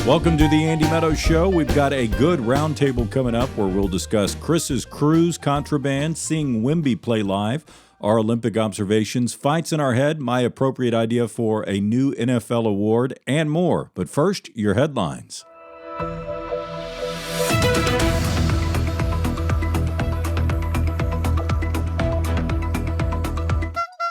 Welcome to the Andy Meadows Show. We've got a good roundtable coming up where we'll discuss Chris's cruise, contraband, seeing Wemby play live, our Olympic observations, fights in our head, my appropriate idea for a new NFL award, and more. But first, your headlines.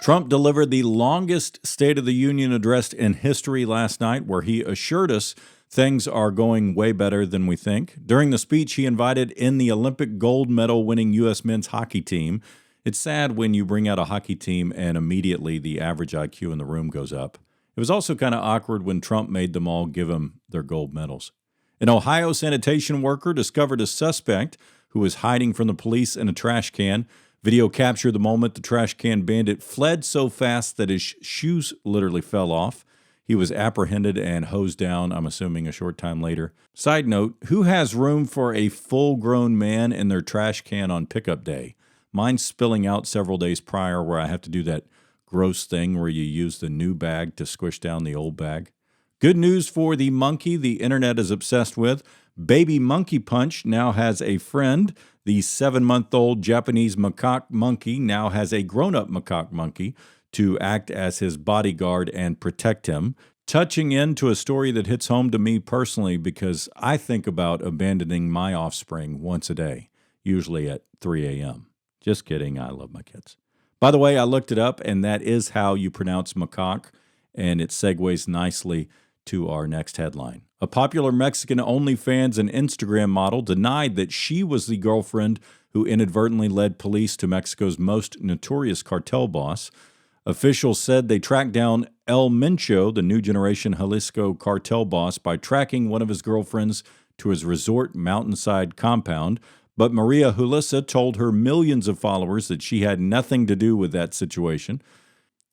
Trump delivered the longest State of the Union address in history last night, where he assured us things are going way better than we think. During the speech, he invited in the Olympic gold medal winning U.S. men's hockey team. It's sad when you bring out a hockey team and immediately the average IQ in the room goes up. It was also kind of awkward when Trump made them all give him their gold medals. An Ohio sanitation worker discovered a suspect who was hiding from the police in a trash can. Video captured the moment the trash can bandit fled so fast that his shoes literally fell off. He was apprehended and hosed down, I'm assuming, a short time later. Side note, who has room for a full-grown man in their trash can on pickup day? Mine's spilling out several days prior where I have to do that gross thing where you use the new bag to squish down the old bag. Good news for the monkey the internet is obsessed with. Baby Monkey Punch now has a friend. The 7-month-old Japanese macaque monkey now has a grown-up macaque monkey to act as his bodyguard and protect him. Touching into a story that hits home to me personally because I think about abandoning my offspring once a day, usually at 3 a.m. Just kidding, I love my kids. By the way, I looked it up, and that is how you pronounce macaque, and it segues nicely to our next headline. A popular Mexican OnlyFans and Instagram model denied that she was the girlfriend who inadvertently led police to Mexico's most notorious cartel boss. Officials said they tracked down El Mencho, the new generation Jalisco cartel boss, by tracking one of his girlfriends to his resort mountainside compound. But Maria Julissa told her millions of followers that she had nothing to do with that situation.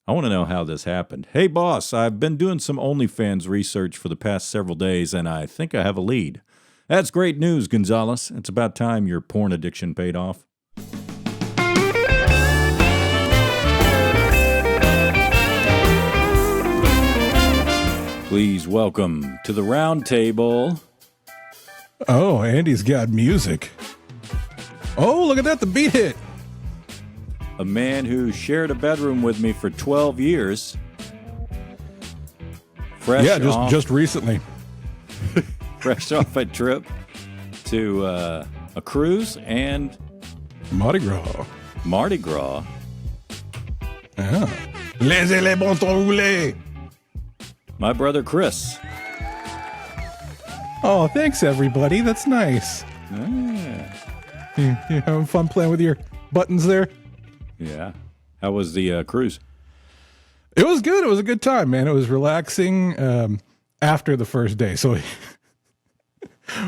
I want to know how this happened. Hey, boss, I've been doing some OnlyFans research for the past several days, and I think I have a lead. That's great news, Gonzalez. It's about time your porn addiction paid off. Please welcome to the round table. Oh, Andy's got music. Oh, look at that, the beat hit. A man who shared a bedroom with me for 12 years. Just recently. Fresh off a trip to a cruise and Mardi Gras. Mardi Gras. Yeah. Laissez les bon temps rouler. My brother Chris. Oh, thanks everybody. That's nice. Ah. You having fun playing with your buttons there? Yeah. How was the cruise? It was good. It was a good time, man. It was relaxing after the first day. So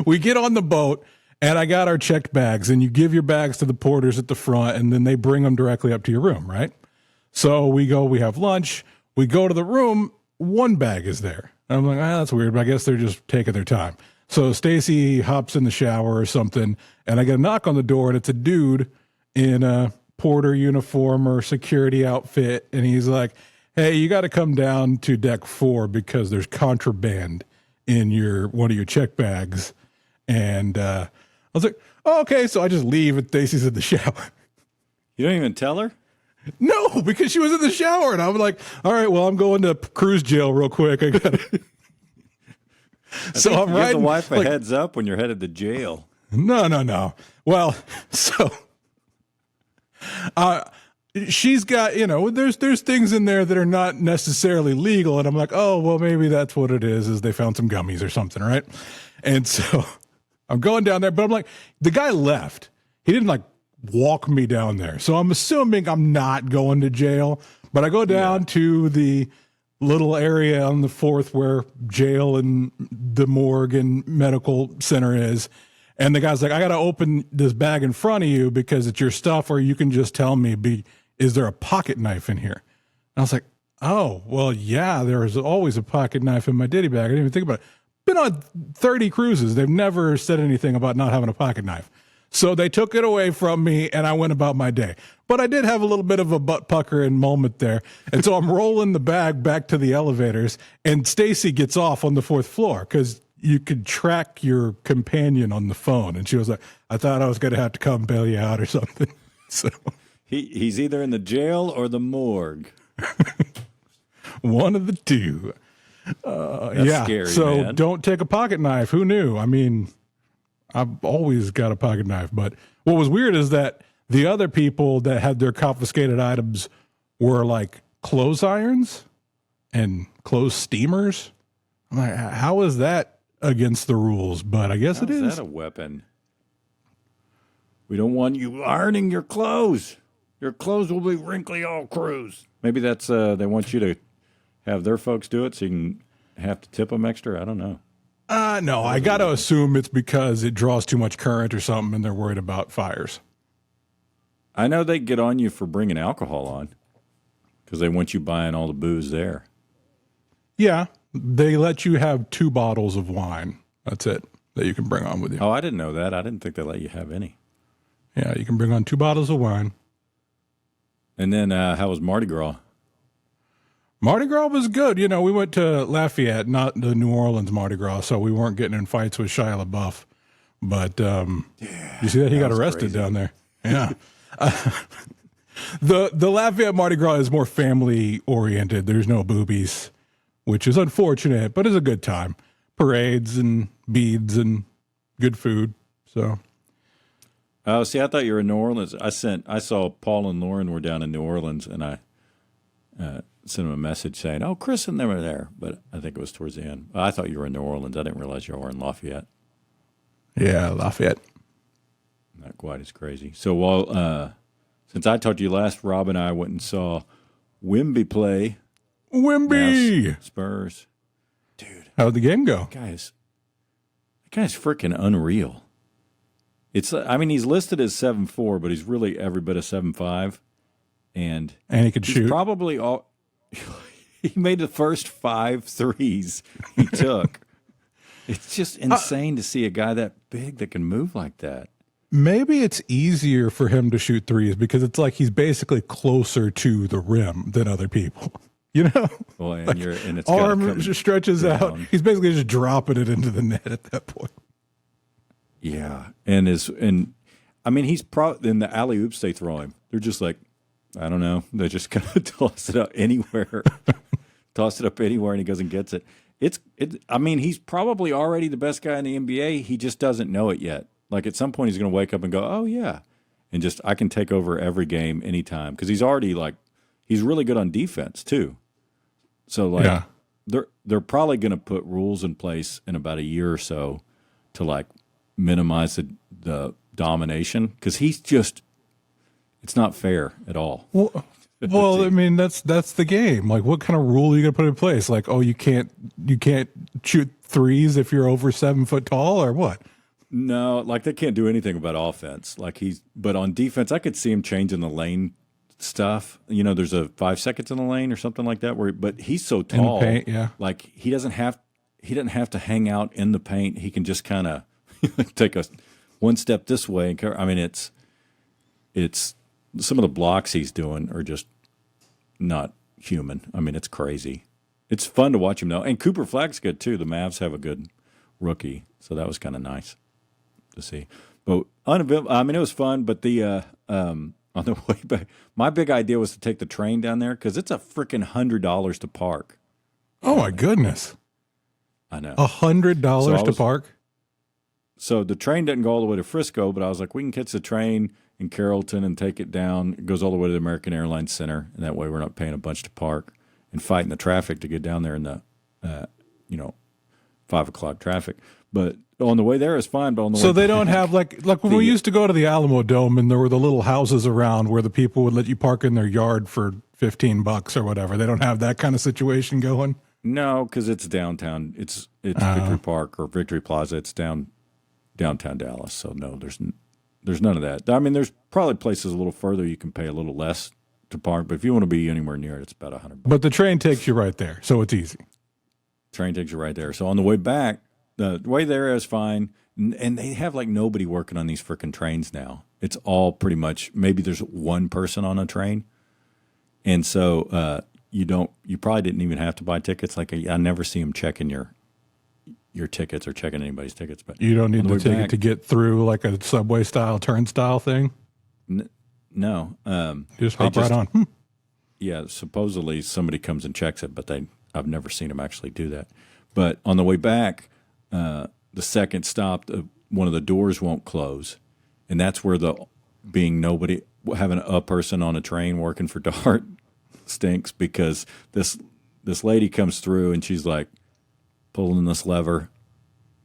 we get on the boat, and I got our checked bags, and you give your bags to the porters at the front, and then they bring them directly up to your room, right? So we have lunch. We go to the room. One bag is there. And I'm like, that's weird, but I guess they're just taking their time. So Stacy hops in the shower or something, and I get a knock on the door, and it's a dude in a porter uniform or security outfit, and he's like, hey, you got to come down to deck 4 because there's contraband in one of your check bags. And I was like, oh, okay. So I just leave, and Stacy's in the shower. You don't even tell her? No, because she was in the shower, and I'm like, all right, well, I'm going to cruise jail real quick. I got it. So I'm riding. Give the wife a heads up when you're headed to jail. No. Well, so she's got, there's things in there that are not necessarily legal, and I'm like, oh, well, maybe that's what it is they found some gummies or something, right? And so I'm going down there, but I'm like, the guy left. He didn't walk me down there. So I'm assuming I'm not going to jail, but I go down to the little area on the 4th where jail and the morgue and medical center is. And the guy's like, I got to open this bag in front of you because it's your stuff, or you can just tell me, is there a pocket knife in here? And I was like, oh, well, yeah, there's always a pocket knife in my ditty bag. I didn't even think about it. Been on 30 cruises. They've never said anything about not having a pocket knife. So they took it away from me, and I went about my day. But I did have a little bit of a butt puckering moment there. And so I'm rolling the bag back to the elevators, and Stacy gets off on the 4th floor because you could track your companion on the phone. And she was like, I thought I was going to have to come bail you out or something. So he's either in the jail or the morgue. One of the two. That's scary, so man. Don't take a pocket knife. Who knew? I mean, I've always got a pocket knife. But what was weird is that the other people that had their confiscated items were like clothes irons and clothes steamers. I'm like, how is that against the rules? But I guess it is. Is that a weapon? We don't want you ironing your clothes. Your clothes will be wrinkly all cruise. Maybe that's they want you to have their folks do it so you can have to tip them extra. I don't know. No, I got to assume it's because it draws too much current or something and they're worried about fires. I know they get on you for bringing alcohol on because they want you buying all the booze there. Yeah, they let you have 2 bottles of wine. That's it that you can bring on with you. Oh, I didn't know that. I didn't think they let you have any. Yeah, you can bring on 2 bottles of wine. And then how was Mardi Gras? Mardi Gras was good. You know, we went to Lafayette, not the New Orleans Mardi Gras, so we weren't getting in fights with Shia LaBeouf. But you see that? He got arrested crazy down there. Yeah. The Lafayette Mardi Gras is more family-oriented. There's no boobies, which is unfortunate, but it's a good time. Parades and beads and good food. So, oh, see, I thought you were in New Orleans. I saw Paul and Lauren were down in New Orleans, and I sent them a message saying, "Oh, Chris and them are there," but I think it was towards the end. I thought you were in New Orleans. I didn't realize you were in Lafayette. Yeah, Lafayette. Not quite as crazy. So while since I talked to you last, Rob and I went and saw Wemby play. Wemby! Spurs. Dude. How'd the game go? That guy's freaking unreal. I mean, he's listed as 7'4", but he's really every bit of 7'5". And he could shoot. Probably he made the first 5 threes he took. It's just insane to see a guy that big that can move like that. Maybe it's easier for him to shoot threes because it's like he's basically closer to the rim than other people. You know? Well, and, like and it's arm just stretches down out. He's basically just dropping it into the net at that point. Yeah. And I mean, he's in the alley oops they throw him. They're just like, I don't know. They just kind of toss it up anywhere. Toss it up anywhere and he goes and gets it. I mean, he's probably already the best guy in the NBA. He just doesn't know it yet. Like at some point he's going to wake up and go, oh yeah. And just, I can take over every game anytime. Cause he's already he's really good on defense too. So they're probably going to put rules in place in about a year or so to minimize the domination. Cause he's just, it's not fair at all. Well, I mean, that's the game. Like, what kind of rule are you going to put in place? Like, oh, you can't shoot threes if you're over 7 foot tall, or what? No, they can't do anything about offense. But on defense, I could see him changing the lane stuff. You know, there's a 5 seconds in the lane or something like that. But he's so tall, in the paint, yeah. He doesn't have to hang out in the paint. He can just kind of take one step this way. And I mean, it's some of the blocks he's doing are just not human. I mean, it's crazy. It's fun to watch him though. And Cooper Flagg's good too. The Mavs have a good rookie, so that was kind of nice to see. But I mean, it was fun. But on the way back, my big idea was to take the train down there because it's a freaking $100 to park. Oh my goodness! I know, $100 to park. So the train doesn't go all the way to Frisco, but I was like, we can catch the train in Carrollton and take it down. It goes all the way to the American Airlines Center, and that way we're not paying a bunch to park and fighting the traffic to get down there in the 5 o'clock traffic. But on the way there is fine. But on the way they don't have like when we used to go to the Alamo Dome and there were the little houses around where the people would let you park in their yard for $15 or whatever. They don't have that kind of situation going. No, because it's downtown. It's Victory Park or Victory Plaza. It's downtown Dallas. So no, there's none of that. I mean, there's probably places a little further you can pay a little less to park, but if you want to be anywhere near it, it's about $100. But the train takes you right there, so it's easy. Train takes you right there. So on the way back, the way there is fine, and they have nobody working on these freaking trains now. It's all pretty much, maybe there's one person on a train, and so you probably didn't even have to buy tickets. I never see them checking your tickets or checking anybody's tickets. But you don't need the ticket back, to get through like a subway style turnstile thing. No, just hop right on. Yeah, supposedly somebody comes and checks it, but I've never seen them actually do that. But on the way back, the second stop, one of the doors won't close, and that's where having a person on a train working for DART stinks, because this lady comes through and she's like pulling this lever.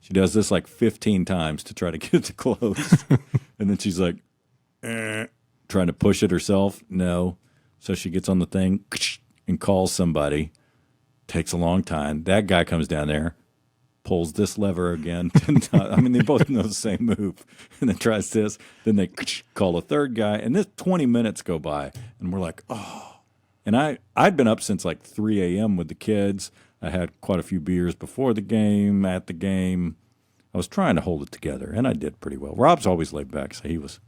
She does this like 15 times to try to get it to close, and then she's like trying to push it herself. No. So she gets on the thing and calls somebody. Takes a long time. That guy comes down there, pulls this lever again 10 times. I mean, they both know the same move. And then tries this. Then they call a third guy. And this 20 minutes go by. And we're like, oh. And I'd been up since like 3 a.m. with the kids. I had quite a few beers before the game, at the game. I was trying to hold it together, and I did pretty well. Rob's always laid back, so he was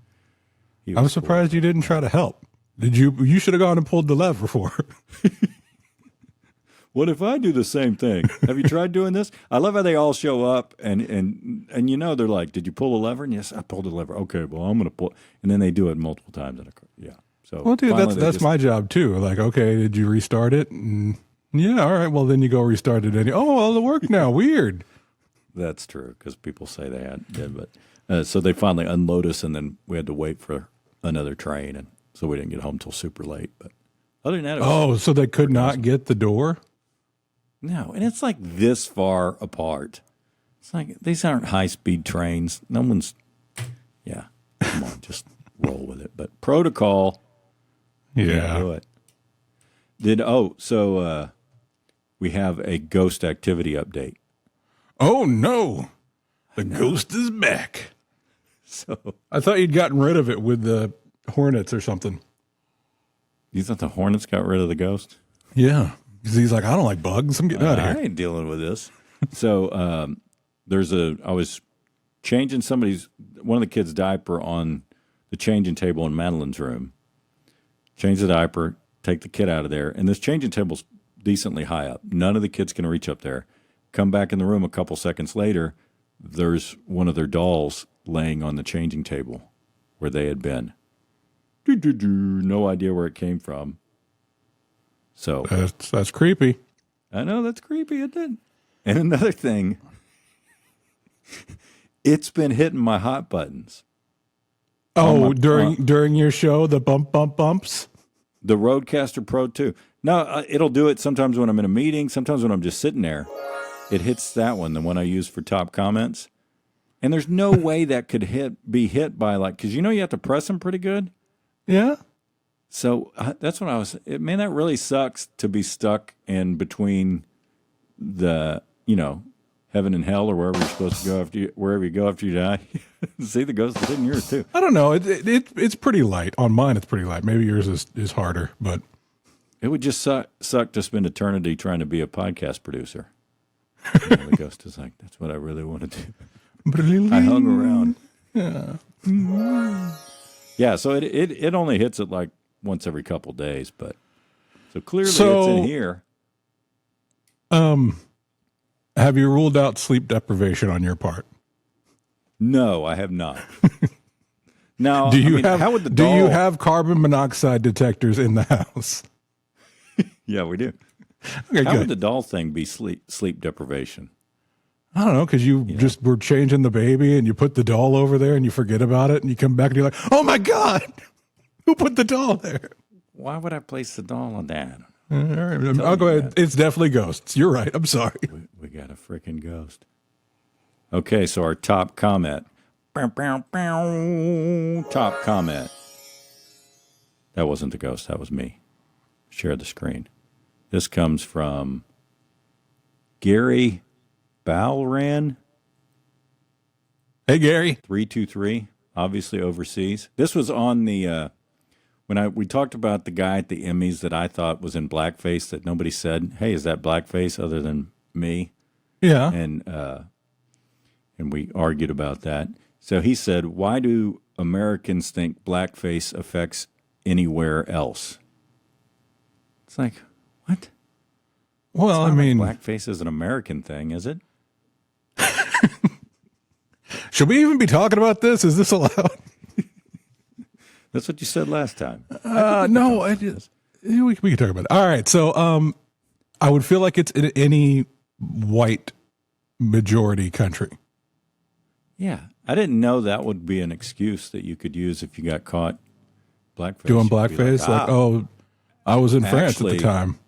I'm surprised you didn't try to help. Did you? You should have gone and pulled the lever for her. What if I do the same thing? Have you tried doing this? I love how they all show up and you know, they're like, did you pull a lever? And yes, I pulled a lever. Okay, well, I'm going to pull. And then they do it multiple times. Yeah. So, well, dude, that's my job too. Like, okay, did you restart it? And yeah, all right. Well, then you go restart it. Oh, well, it'll work now. Weird. That's true, because people say they did. But so they finally unload us, and then we had to wait for another train. And so we didn't get home till super late. But other than that, it was so they could not get the door? No, and it's like this far apart. It's like these aren't high-speed trains. No one's, come on, just roll with it. But protocol, do it. So we have a ghost activity update. Oh, no. The ghost is back. So I thought you'd gotten rid of it with the Hornets or something. You thought the Hornets got rid of the ghost? Yeah. Because he's like, I don't like bugs. I'm getting out of here. I ain't dealing with this. So I was changing one of the kids' diaper on the changing table in Madeline's room. Change the diaper, take the kid out of there. And this changing table's decently high up. None of the kids can reach up there. Come back in the room a couple seconds later, there's one of their dolls laying on the changing table where they had been. No idea where it came from. So that's creepy. I know, that's creepy, isn't it? And another thing, it's been hitting my hot buttons. Oh, during your show, the bumps? The Rodecaster Pro 2. No, it'll do it sometimes when I'm in a meeting, sometimes when I'm just sitting there. It hits that one, the one I use for top comments. And there's no way that could be hit by because you have to press them pretty good. Yeah. So that's what man, that really sucks to be stuck in between the, heaven and hell, or wherever you're supposed to go wherever you go after you die. See, the ghost is in yours too. I don't know. It's pretty light. On mine, it's pretty light. Maybe yours is harder, but it would just suck to spend eternity trying to be a podcast producer. The ghost is like, that's what I really want to do. I hung around. Yeah. So it only hits it like once every couple days, but so clearly it's in here. Have you ruled out sleep deprivation on your part? No, I have not. Now, do you have carbon monoxide detectors in the house? Yeah, we do. Okay, how good. would the doll thing be sleep deprivation? I don't know, because you just were changing the baby and you put the doll over there and you forget about it and you come back and you're like, oh my God, who put the doll there? Why would I place the doll on that? All right, I'll go ahead. It's definitely ghosts. You're right. I'm sorry. We got a freaking ghost. Okay, so our top comment. Top comment. That wasn't the ghost. That was me. Share the screen. This comes from Gary Balran. Hey, Gary. 323, obviously overseas. This was on the when we talked about the guy at the Emmys that I thought was in blackface that nobody said, hey, is that blackface other than me? Yeah. And we argued about that. So he said, why do Americans think blackface affects anywhere else? It's like, what? Well, I mean, blackface is an American thing, is it? Should we even be talking about this? Is this allowed? That's what you said last time. No, we can talk about it. All right. So I would feel like it's in any white majority country. Yeah. I didn't know that would be an excuse that you could use if you got caught blackface. Doing blackface? I was in France at the time.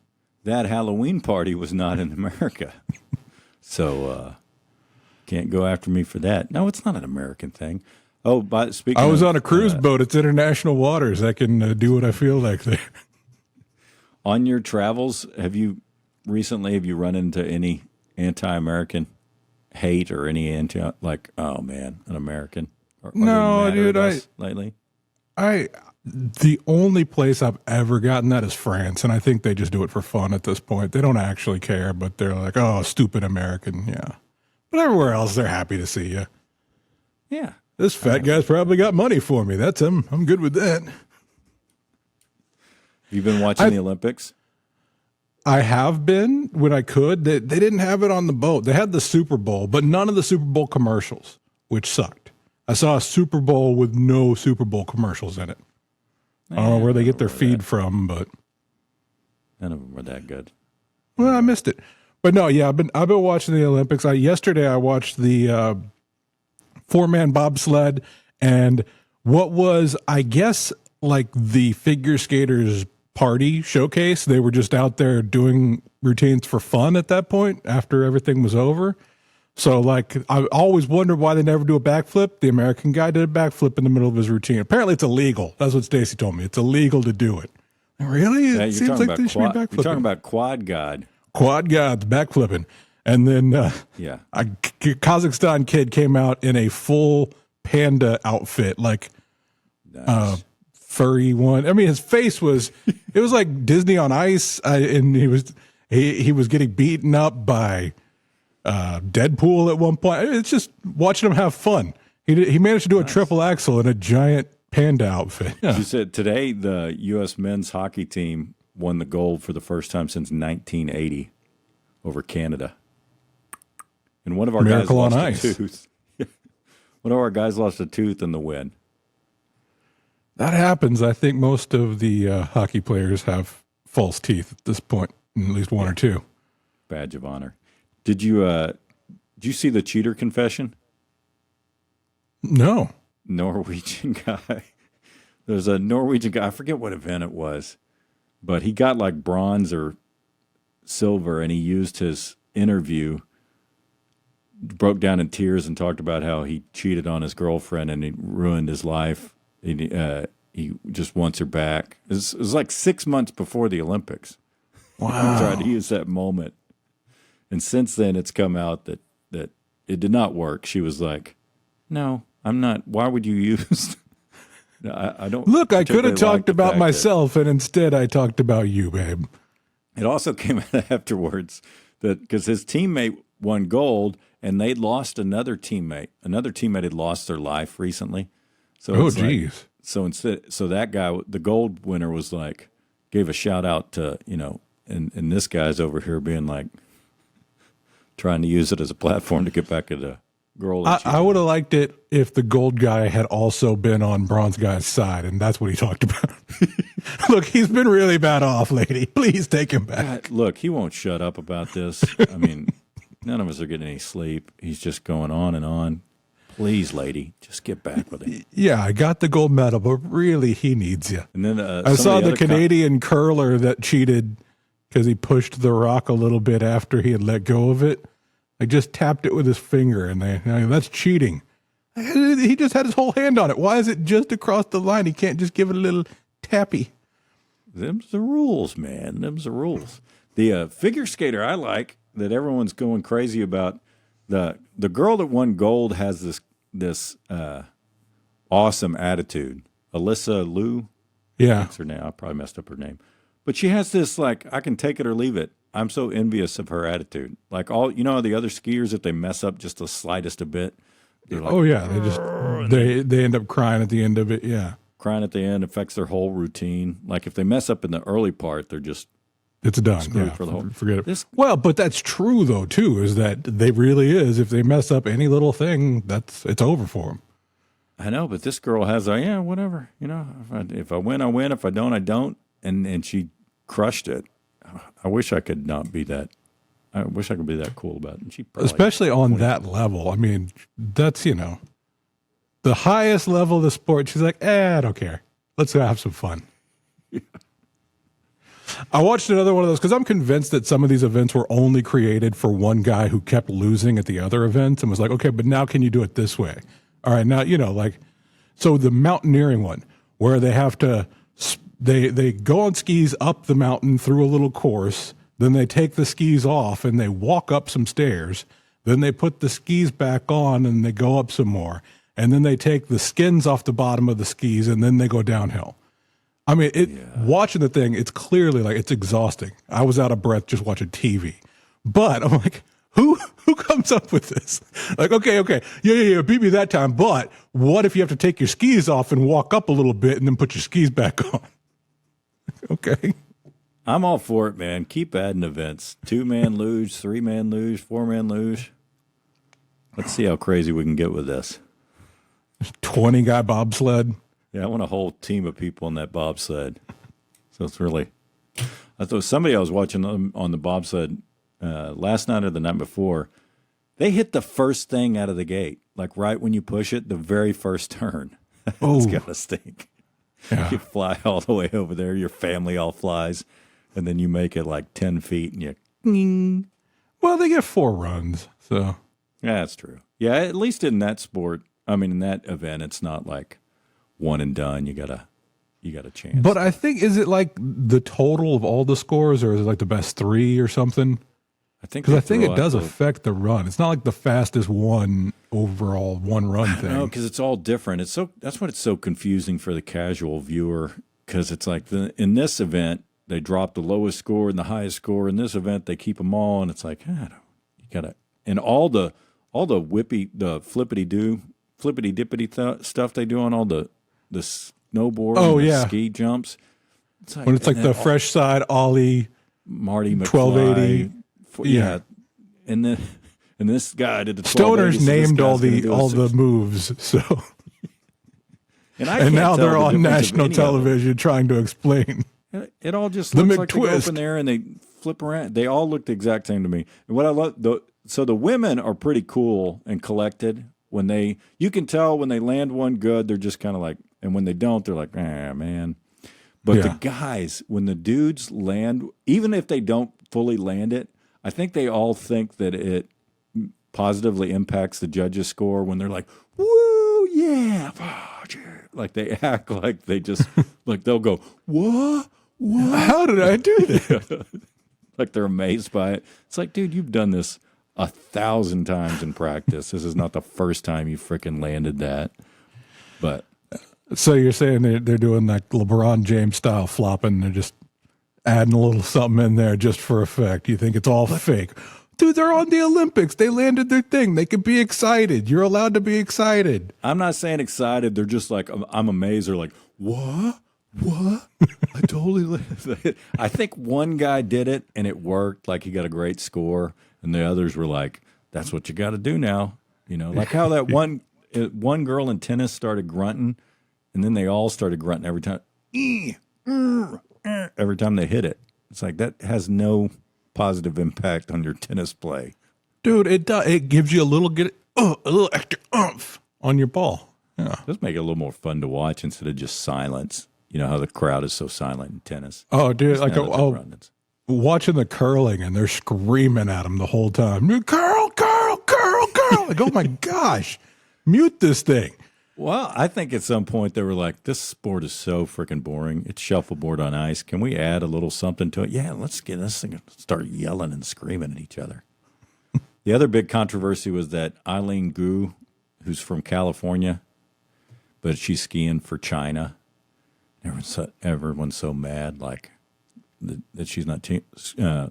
That Halloween party was not in America. So can't go after me for that. No, it's not an American thing. Oh, but speaking I was on a cruise boat. It's international waters. I can do what I feel like there. On your travels, have you run into any anti-American hate or any oh man, an American? No, dude, lately. The only place I've ever gotten that is France, and I think they just do it for fun at this point. They don't actually care, but they're like, "Oh, stupid American." Yeah, but everywhere else, they're happy to see you. Yeah. This fat guy's probably got money for me. That's him. I'm good with that. You've been watching the Olympics? I have been when I could. They didn't have it on the boat. They had the Super Bowl, but none of the Super Bowl commercials, which sucked. I saw a Super Bowl with no Super Bowl commercials in it. I don't know where they get their feed from, but none of them were that good. Well, I missed it. But no, yeah, I've been watching the Olympics. Yesterday I watched the 4-man bobsled, and what was, I guess, like the figure skaters party showcase. They were just out there doing routines for fun at that point after everything was over. So like, I always wondered why they never do a backflip. The American guy did a backflip in the middle of his routine. Apparently it's illegal. That's what Stacy told me. It's illegal to do it. Really? It seems like they should be backflipping. You're talking about Quad God. Quad God's backflipping. And then a Kazakhstan kid came out in a full panda outfit, like furry one. I mean, his face was, it was like Disney on Ice, and he was getting beaten up by Deadpool at one point. It's just watching him have fun. He managed to do a triple axel in a giant panda outfit. Yeah. You said today the U.S. men's hockey team won the gold for the first time since 1980 over Canada. And one of our guys lost a tooth. One of our guys lost a tooth in the win. That happens. I think most of the hockey players have false teeth at this point, at least one or two. Badge of honor. Did you see the cheater confession? No. Norwegian guy. There's a Norwegian guy. I forget what event it was, but he got like bronze or silver, and he used his interview, broke down in tears and talked about how he cheated on his girlfriend and he ruined his life. He just wants her back. It was like 6 months before the Olympics. Wow. He tried to use that moment. And since then, it's come out that it did not work. She was like, no, I'm not. Why would you use? I don't. Look, I could have talked about myself, and instead I talked about you, babe. It also came out afterwards that because his teammate won gold and they'd lost another teammate. Another teammate had lost their life recently. So geez. So that guy, the gold winner, was like, gave a shout out to, and this guy's over here being like, trying to use it as a platform to get back at a girl. I would have liked it if the gold guy had also been on bronze guy's side, and that's what he talked about. Look, he's been really bad off, lady. Please take him back. God, look, he won't shut up about this. I mean, none of us are getting any sleep. He's just going on and on. Please, lady, just get back with it. Yeah, I got the gold medal, but really, he needs you. And then I saw the Canadian curler that cheated because he pushed the rock a little bit after he had let go of it. I just tapped it with his finger, and that's cheating. He just had his whole hand on it. Why is it just across the line? He can't just give it a little tappy. Them's the rules, man. Them's the rules. The figure skater I like that everyone's going crazy about. The girl that won gold has this awesome attitude. Alyssa Liu. Yeah. That's her name. I probably messed up her name. But she has this, like, I can take it or leave it. I'm so envious of her attitude. Like the other skiers, if they mess up just the slightest a bit, they're like, oh yeah, they end up crying at the end of it. Yeah, crying at the end affects their whole routine. Like if they mess up in the early part, they're just It's done. Screwed for the whole. Forget it. Well, but that's true though too. Is that they really is? If they mess up any little thing, it's over for them. I know, but this girl has whatever. If I win, I win. If I don't, I don't. And she crushed it. I wish I could not be that. I wish I could be that cool about it. And she especially on that level. I mean, that's the highest level of the sport. She's like, I don't care. Let's go have some fun. Yeah. I watched another one of those because I'm convinced that some of these events were only created for one guy who kept losing at the other events and was like, okay, but now can you do it this way? All right, now, so the mountaineering one where they have to, they go on skis up the mountain through a little course, then they take the skis off and they walk up some stairs, then they put the skis back on and they go up some more, and then they take the skins off the bottom of the skis and then they go downhill. I mean, watching the thing, it's clearly it's exhausting. I was out of breath just watching TV, but I'm like, who comes up with this? Like, okay, yeah, beat me that time. But what if you have to take your skis off and walk up a little bit and then put your skis back on? Okay. I'm all for it, man. Keep adding events. 2-man luge, 3-man luge, 4-man luge. Let's see how crazy we can get with this. 20-guy bobsled. Yeah, I want a whole team of people on that bobsled. So it's really, I thought somebody I was watching on the bobsled last night or the night before, they hit the first thing out of the gate, like right when you push it, the very first turn. It's got to stink. Yeah. You fly all the way over there, your family all flies, and then you make it like 10 feet and you. Well, they get 4 runs, so. Yeah, that's true. Yeah, at least in that sport, in that event, it's not like one and done. You got a chance. But I think, is it like the total of all the scores, or is it like the best 3 or something? I think it does affect the run. It's not like the fastest one overall one run thing. No, because it's all different. That's what it's so confusing for the casual viewer, because it's like in this event they drop the lowest score and the highest score. In this event they keep them all, and it's like you gotta, and all the flippity dippity stuff they do on all the snowboard, the ski jumps. It's like, when it's like the fresh side ollie, Marty McFly, 1280. Yeah, and then this guy did the Stoners named all the moves, so and now they're on national television trying to explain. It all just looks like they go up in there and they flip around. They all look the exact same to me. And what I love, so the women are pretty cool and collected. You can tell when they land one good, they're just kind of like, and when they don't, they're like, man. But the guys, when the dudes land, even if they don't fully land it, I think they all think that it positively impacts the judges' score when they're like, woo, yeah. Like they act like they just, like they'll go, what? How did I do that? Like they're amazed by it. It's like, dude, you've done this 1,000 times in practice. This is not the first time you freaking landed that. But so you're saying they're doing like LeBron James style flopping. They're just adding a little something in there just for effect. You think it's all fake. Dude, they're on the Olympics. They landed their thing. They could be excited. You're allowed to be excited. I'm not saying excited. They're just like, I'm amazed. They're like, what? I totally landed it. I think one guy did it and it worked. Like he got a great score. And the others were like, that's what you got to do now. Like how that one girl in tennis started grunting, and then they all started grunting every time. Every time they hit it. It's like that has no positive impact on your tennis play. Dude, it gives you a little extra oomph on your ball. Yeah. It does make it a little more fun to watch instead of just silence. You know how the crowd is so silent in tennis. Oh, dude, watching the curling and they're screaming at him the whole time. Curl. Like, oh my gosh, mute this thing. Well, I think at some point they were like, this sport is so freaking boring. It's shuffleboard on ice. Can we add a little something to it? Yeah, let's get this thing and start yelling and screaming at each other. The other big controversy was that Eileen Gu, who's from California, but she's skiing for China. Everyone's so mad, like, that she's not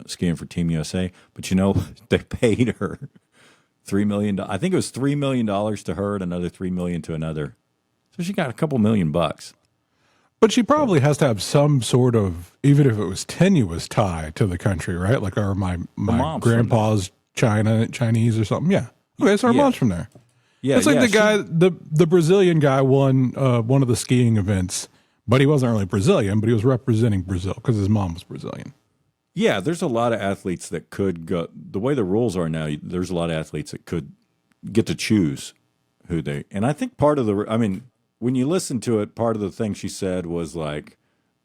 skiing for Team USA. But, they paid her $3 million. I think it was $3 million to her and another $3 million to another. So she got a couple $1 million. But she probably has to have some sort of, even if it was tenuous tie to the country, right? Like, or my grandpa's Chinese or something. Yeah. Okay, so her mom's from there. Yeah, it's like the guy, the Brazilian guy won one of the skiing events, but he wasn't really Brazilian, but he was representing Brazil because his mom was Brazilian. Yeah, there's a lot of athletes that could go. The way the rules are now, there's a lot of athletes that could get to choose who they. And I think part of when you listen to it, part of the thing she said was like,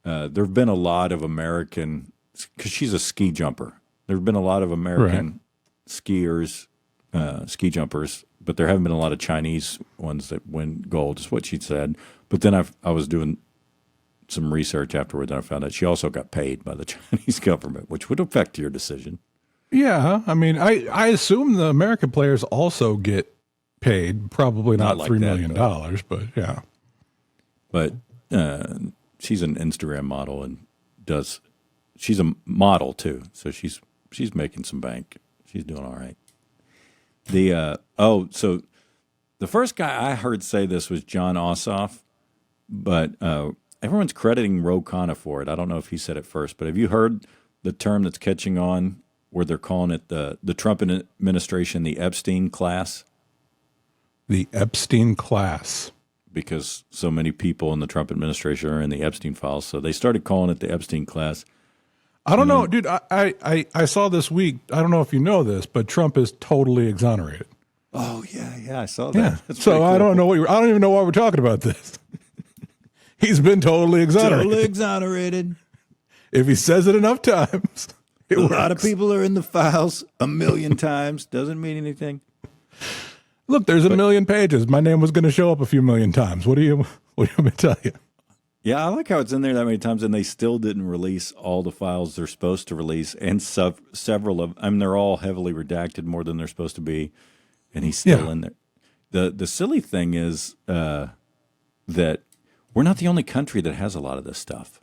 there have been a lot of American, because she's a ski jumper. There have been a lot of American skiers, ski jumpers, but there haven't been a lot of Chinese ones that win gold, is what she said. But then I was doing some research afterwards, and I found out she also got paid by the Chinese government, which would affect your decision. Yeah, I mean, I assume the American players also get paid, probably not like $3 million, but yeah. But she's an Instagram model and she's a model too, so she's making some bank. She's doing all right. So the first guy I heard say this was John Ossoff, but everyone's crediting Ro Khanna for it. I don't know if he said it first, but have you heard the term that's catching on where they're calling it the Trump administration, the Epstein class? The Epstein class. Because so many people in the Trump administration are in the Epstein files, so they started calling it the Epstein class. I don't know, dude. I saw this week. I don't know if you know this, but Trump is totally exonerated. Oh yeah, I saw that. Yeah. So cool. I don't even know why we're talking about this. He's been totally exonerated. Totally exonerated. If he says it enough times, it works. A lot of people are in the files 1 million times. Doesn't mean anything. Look, there's a million pages. My name was going to show up a few million times. What do you want me to tell you? Yeah, I like how it's in there that many times, and they still didn't release all the files they're supposed to release, and several of. I mean, they're all heavily redacted more than they're supposed to be, and he's still in there. The silly thing is that we're not the only country that has a lot of this stuff.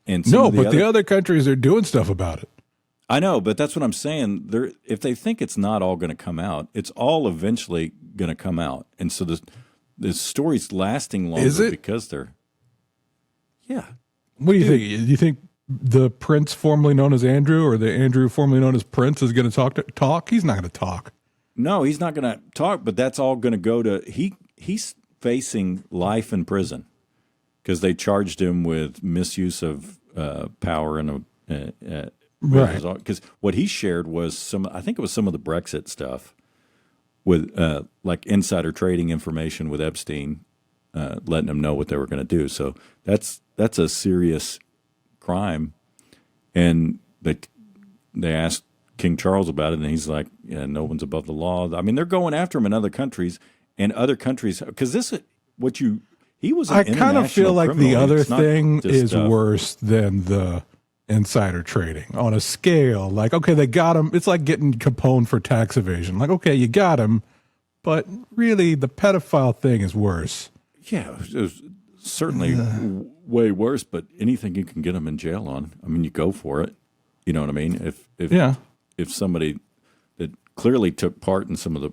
And the other countries are doing stuff about it. I know, but that's what I'm saying. If they think it's not all going to come out, it's all eventually going to come out, and so the story's lasting longer because they're. Yeah. What do you think? Do you think the Prince, formerly known as Andrew, or the Andrew, formerly known as Prince, is going to talk? He's not going to talk. No, he's not going to talk. But that's all going to go to he's facing life in prison because they charged him with misuse of power and right. Because what he shared was I think it was some of the Brexit stuff with like insider trading information with Epstein, letting them know what they were going to do. So that's a serious crime. And they asked King Charles about it, and he's like, "Yeah, no one's above the law." I mean, they're going after him in other countries, because he was. I kind of feel like the other thing is worse than the insider trading on a scale. Like, okay, they got him. It's like getting Capone for tax evasion. Like, okay, you got him, but really the pedophile thing is worse. Yeah, it was certainly way worse, but anything you can get him in jail on, I mean, you go for it. You know what I mean? If somebody that clearly took part in some of the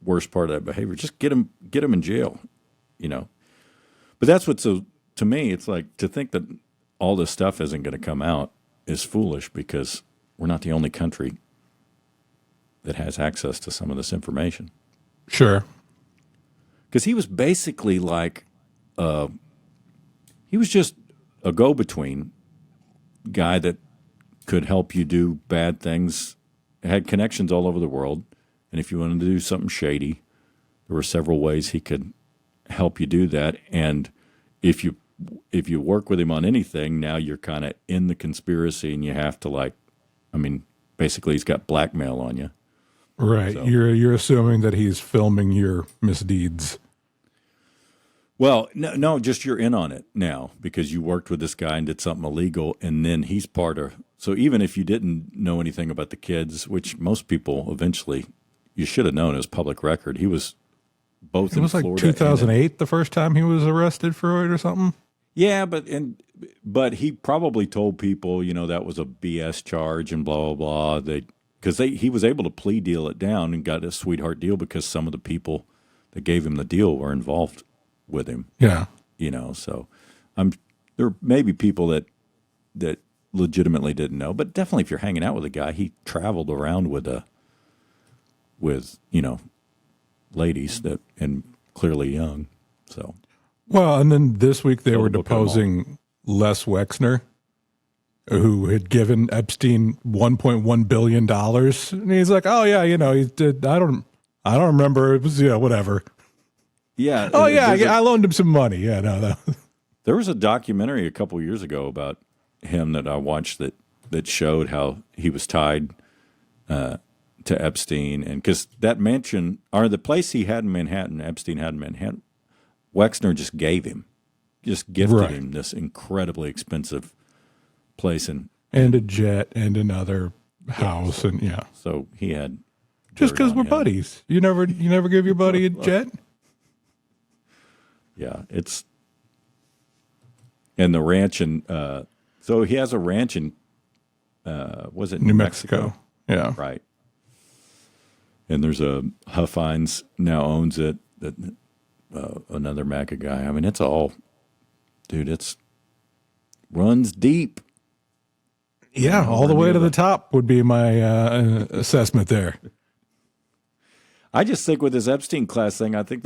worst part of that behavior, just get him in jail, you know. But that's to me, it's like to think that all this stuff isn't going to come out is foolish because we're not the only country that has access to some of this information. Sure. Because he was basically like, he was just a go-between guy that could help you do bad things, had connections all over the world, and if you wanted to do something shady, there were several ways he could help you do that. And if you work with him on anything, now you're kind of in the conspiracy, and you have to basically he's got blackmail on you. Right. So, you're assuming that he's filming your misdeeds. Well, no, just you're in on it now because you worked with this guy and did something illegal, and then he's part of. So even if you didn't know anything about the kids, which most people eventually you should have known as public record, he was both in Florida. It was like 2008 the first time he was arrested for it or something. Yeah, but he probably told people, that was a BS charge and blah blah blah. Because he was able to plea deal it down and got a sweetheart deal because some of the people that gave him the deal were involved with him. Yeah. So there may be people that legitimately didn't know, but definitely if you're hanging out with a guy, he traveled around with ladies that and clearly young. So, well, and then this week they were deposing Les Wexner, who had given Epstein $1.1 billion. And he's like, oh yeah, he did. I don't remember. It was, whatever. Yeah. Oh yeah. I loaned him some money. Yeah. No. There was a documentary a couple years ago about him that I watched that showed how he was tied to Epstein, and because that mansion or the place he had in Manhattan, Epstein had in Manhattan, Wexner just gifted him this incredibly expensive place and a jet and another house and yeah. So he had just because we're buddies. You never give your buddy a jet. Yeah, it's and the ranch and so he has a ranch in was it New Mexico? Yeah, right. And there's a Huffines now owns it. That another MAGA guy. I mean, it's all, dude. It's runs deep. Yeah, all the way to the top would be my assessment there. I just think with this Epstein class thing, I think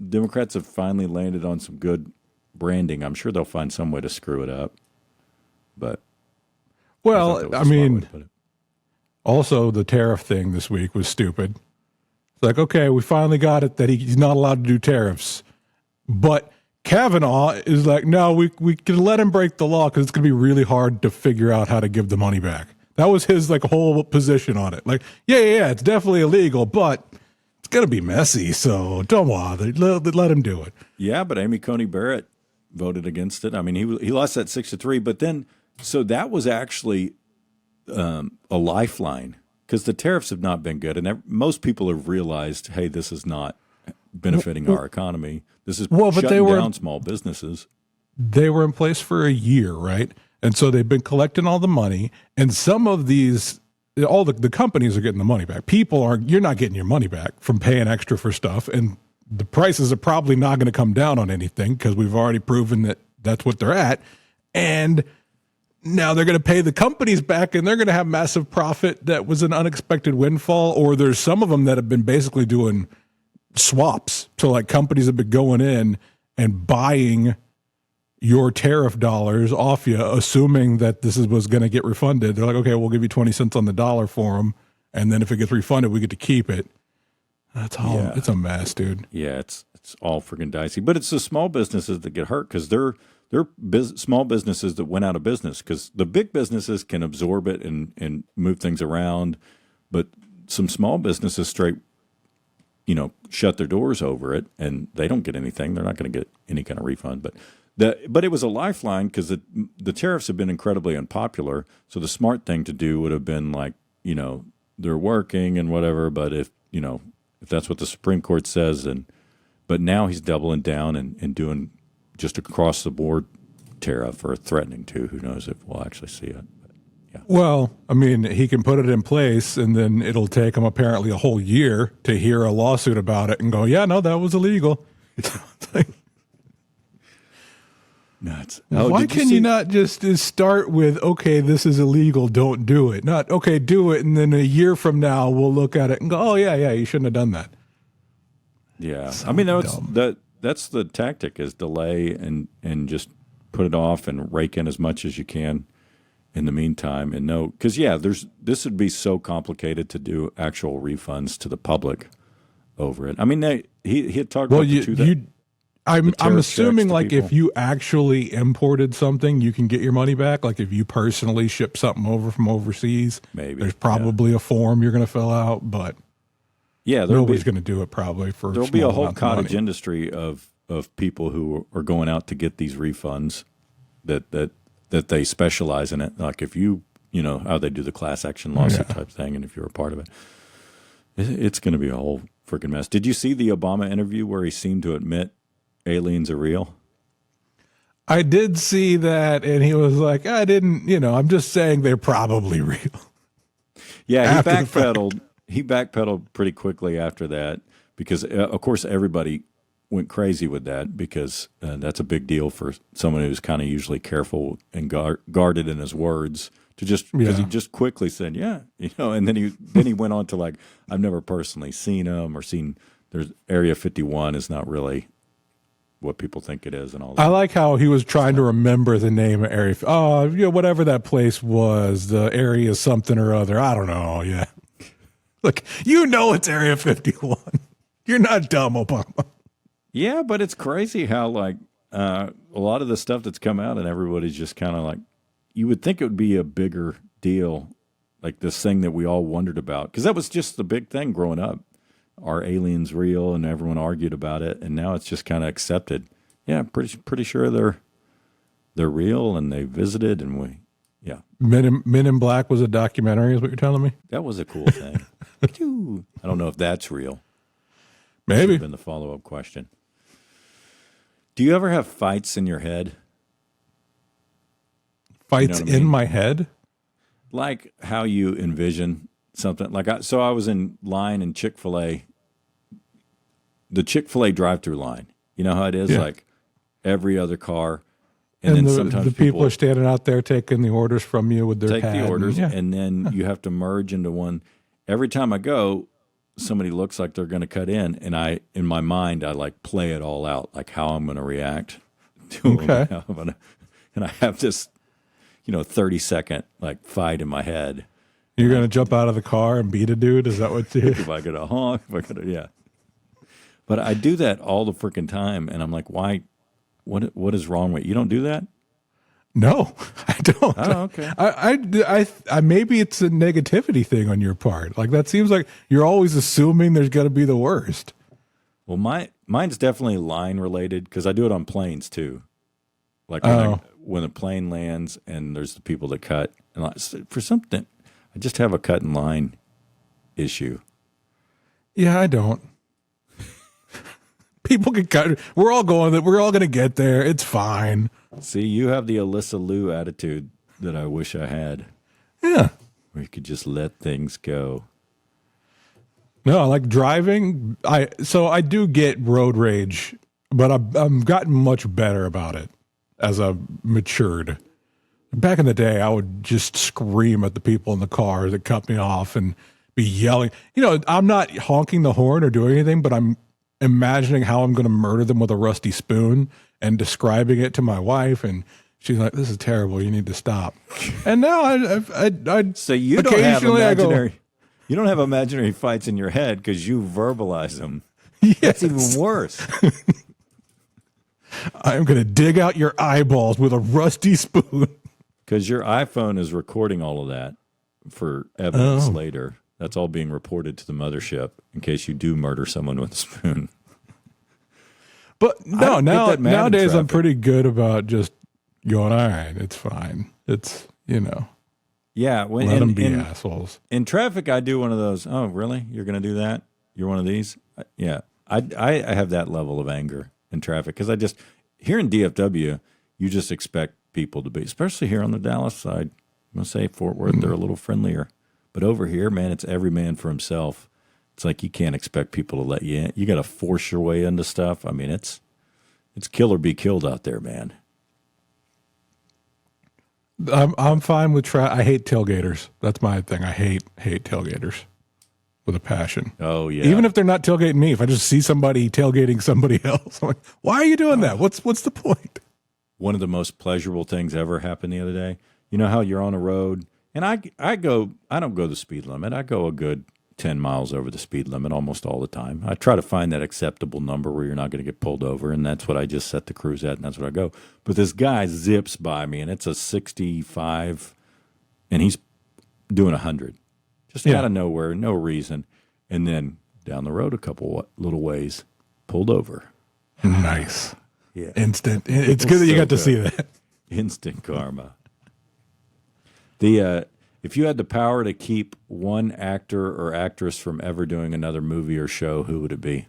Democrats have finally landed on some good branding. I'm sure they'll find some way to screw it up. But well, I mean, also the tariff thing this week was stupid. It's like, okay, we finally got it that he's not allowed to do tariffs, but Kavanaugh is like, no, we can let him break the law because it's going to be really hard to figure out how to give the money back. That was his whole position on it. Like, yeah, it's definitely illegal, but it's going to be messy, so don't bother. Let him do it. Yeah, but Amy Coney Barrett voted against it. I mean, he lost that 6-3, but then so that was actually a lifeline because the tariffs have not been good, and most people have realized, hey, this is not benefiting our economy. This is shutting down small businesses. They were in place for a year, right? And so they've been collecting all the money, and some of these, all the companies are getting the money back. You're not getting your money back from paying extra for stuff, and the prices are probably not going to come down on anything because we've already proven that that's what they're at. And now they're going to pay the companies back, and they're going to have massive profit that was an unexpected windfall, or there's some of them that have been basically doing swaps. So companies have been going in and buying your tariff dollars off you, assuming that this was going to get refunded. They're like, okay, we'll give you 20 cents on the dollar for them. And then if it gets refunded, we get to keep it. That's all. Yeah. It's a mess, dude. Yeah. It's all freaking dicey, but it's the small businesses that get hurt because they're small businesses that went out of business because the big businesses can absorb it and move things around. But some small businesses straight, shut their doors over it and they don't get anything. They're not going to get any kind of refund, but it was a lifeline because the tariffs have been incredibly unpopular. So the smart thing to do would have been they're working and whatever. But if that's what the Supreme Court says, but now he's doubling down and doing just across the board tariff or threatening to. Who knows if we'll actually see it. Yeah. Well, I mean, he can put it in place and then it'll take him apparently a whole year to hear a lawsuit about it and go, yeah, no, that was illegal. Nuts. Why can you not just start with, okay, this is illegal, don't do it? Not, okay, do it, and then a year from now we'll look at it and go, oh, yeah, you shouldn't have done that. Yeah. So I mean, that's the tactic is delay and just put it off and rake in as much as you can in the meantime. And because, this would be so complicated to do actual refunds to the public over it. I mean, he had talked about I'm assuming if you actually imported something, you can get your money back. Like if you personally ship something over from overseas, maybe there's probably a form you're going to fill out, but nobody's going to do it probably for. There'll be a whole cottage industry of people who are going out to get these refunds that they specialize in it. Like if you how they do the class action lawsuit type thing, and if you're a part of it, it's going to be a whole freaking mess. Did you see the Obama interview where he seemed to admit aliens are real? I did see that, and he was like, I didn't, I'm just saying they're probably real. Yeah, he backpedaled pretty quickly after that because, of course, everybody went crazy with that because that's a big deal for someone who's kind of usually careful and guarded in his words to just because he just quickly said, yeah, and then he went on to like, I've never personally seen him or seen there's Area 51 is not really what people think it is and all that. I like how he was trying to remember the name of Area. Oh, whatever that place was, the area something or other. I don't know. Yeah. Look, it's Area 51. You're not dumb, Obama. Yeah, but it's crazy how like a lot of the stuff that's come out and everybody's just kind of like, you would think it would be a bigger deal, like this thing that we all wondered about. Because that was just the big thing growing up. Are aliens real? And everyone argued about it. And now it's just kind of accepted. Yeah, pretty sure they're real and they visited and yeah. Men in Black was a documentary is what you're telling me? That was a cool thing. I don't know if that's real. Maybe. That's been the follow-up question. Do you ever have fights in your head? Fights in my head? Like how you envision something. Like I was in line in Chick-fil-A, the Chick-fil-A drive-thru line. You know how it is? Yeah. Like every other car. And then sometimes the people are standing out there taking the orders from you with their pad. Take the orders, and then you have to merge into one. Every time I go, somebody looks like they're going to cut in, and in my mind, I like play it all out, like how I'm going to react to them. And I have this, 30-second like fight in my head. You're going to jump out of the car and beat a dude? Is that what you If I get a honk, yeah. But I do that all the freaking time, and I'm like, why? What is wrong with you? You don't do that? No, I don't. Oh, okay. I maybe it's a negativity thing on your part. Like that seems like you're always assuming there's going to be the worst. Well, mine's definitely line related because I do it on planes too. Like when a plane lands and there's the people that cut, and for something, I just have a cut in line issue. Yeah, I don't. People get cut. We're all going to get there. It's fine. See, you have the Alyssa Liu attitude that I wish I had. Yeah. Where you could just let things go. No, I like driving. So I do get road rage, but I've gotten much better about it as I've matured. Back in the day, I would just scream at the people in the car that cut me off and be yelling. I'm not honking the horn or doing anything, but I'm imagining how I'm going to murder them with a rusty spoon and describing it to my wife, and she's like, "This is terrible. You need to stop." And now I so you don't have imaginary. You don't have imaginary fights in your head because you verbalize them. Yes. That's even worse. I'm going to dig out your eyeballs with a rusty spoon. Because your iPhone is recording all of that for evidence later. That's all being reported to the mothership in case you do murder someone with a spoon. But no, nowadays I'm pretty good about just going, all right, it's fine. It's, Yeah. Let them be assholes. In traffic, I do one of those, oh, really? You're going to do that? You're one of these? Yeah. I have that level of anger in traffic because here in DFW, you just expect people to be, especially here on the Dallas side. I'm going to say Fort Worth, they're a little friendlier. But over here, man, it's every man for himself. It's like you can't expect people to let you in. You got to force your way into stuff. I mean, it's kill or be killed out there, man. I'm fine with I hate tailgaters. That's my thing. I hate tailgaters with a passion. Oh yeah. Even if they're not tailgating me, if I just see somebody tailgating somebody else, I'm like, why are you doing that? What's the point? One of the most pleasurable things ever happened the other day. You know how you're on a road, and I don't go the speed limit. I go a good 10 miles over the speed limit almost all the time. I try to find that acceptable number where you're not going to get pulled over, and that's what I just set the cruise at, and that's what I go. But this guy zips by me, and it's a 65, and he's doing 100. Just out of nowhere, no reason. And then down the road a couple little ways, pulled over. Nice. Yeah. Instant. It's good that you got to see that. Instant karma. If you had the power to keep one actor or actress from ever doing another movie or show, who would it be?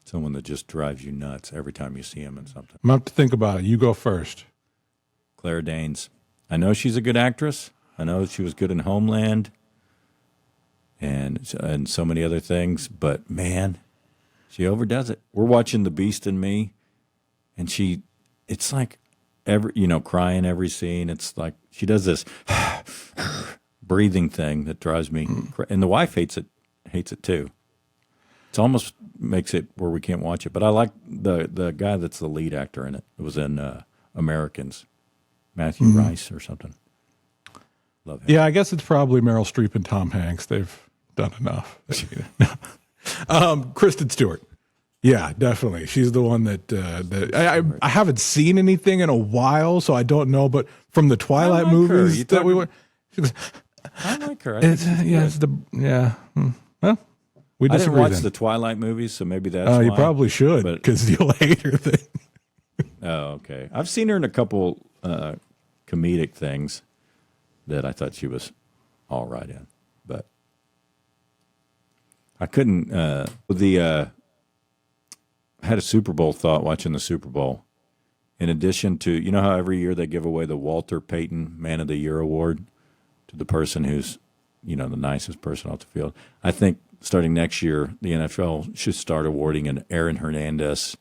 Someone that just drives you nuts every time you see him in something. I'm going to have to think about it. You go first. Claire Danes. I know she's a good actress. I know she was good in Homeland. and so many other things. But man, she overdoes it. We're watching The Beast and Me, and it's like crying every scene. It's like she does this breathing thing that drives me, and the wife hates it too. It almost makes it where we can't watch it. But I like the guy that's the lead actor in it. It was in Americans, Matthew Rice or something. Love him. Yeah, I guess it's probably Meryl Streep and Tom Hanks. They've done enough. Kristen Stewart. Yeah, definitely. She's the one that I haven't seen anything in a while, so I don't know. But from the Twilight movies that we went, I like her. Well, we I didn't watch then. the Twilight movies, so maybe that's why. You probably should, because you'll hate her thing. Oh, okay. I've seen her in a couple comedic things that I thought she was all right in, but I couldn't. I had a Super Bowl thought watching the Super Bowl. In addition to, how every year they give away the Walter Payton Man of the Year award to the person who's, the nicest person off the field. I think starting next year, the NFL should start awarding an Aaron Hernandez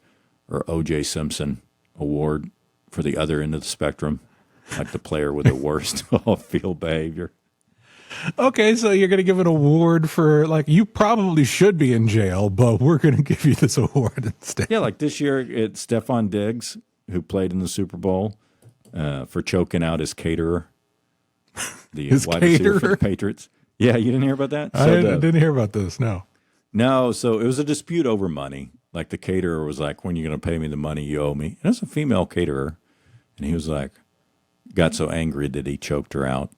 or O.J. Simpson award for the other end of the spectrum, like the player with the worst off-field behavior. Okay, so you're going to give an award for, you probably should be in jail, but we're going to give you this award instead. Yeah, like this year, it's Stephon Diggs, who played in the Super Bowl, for choking out his caterer, the wide receiver for the Patriots. Yeah, you didn't hear about that? I didn't hear about this, no. No, so it was a dispute over money. Like the caterer was like, when are you going to pay me the money you owe me? And it was a female caterer. And he was like, got so angry that he choked her out.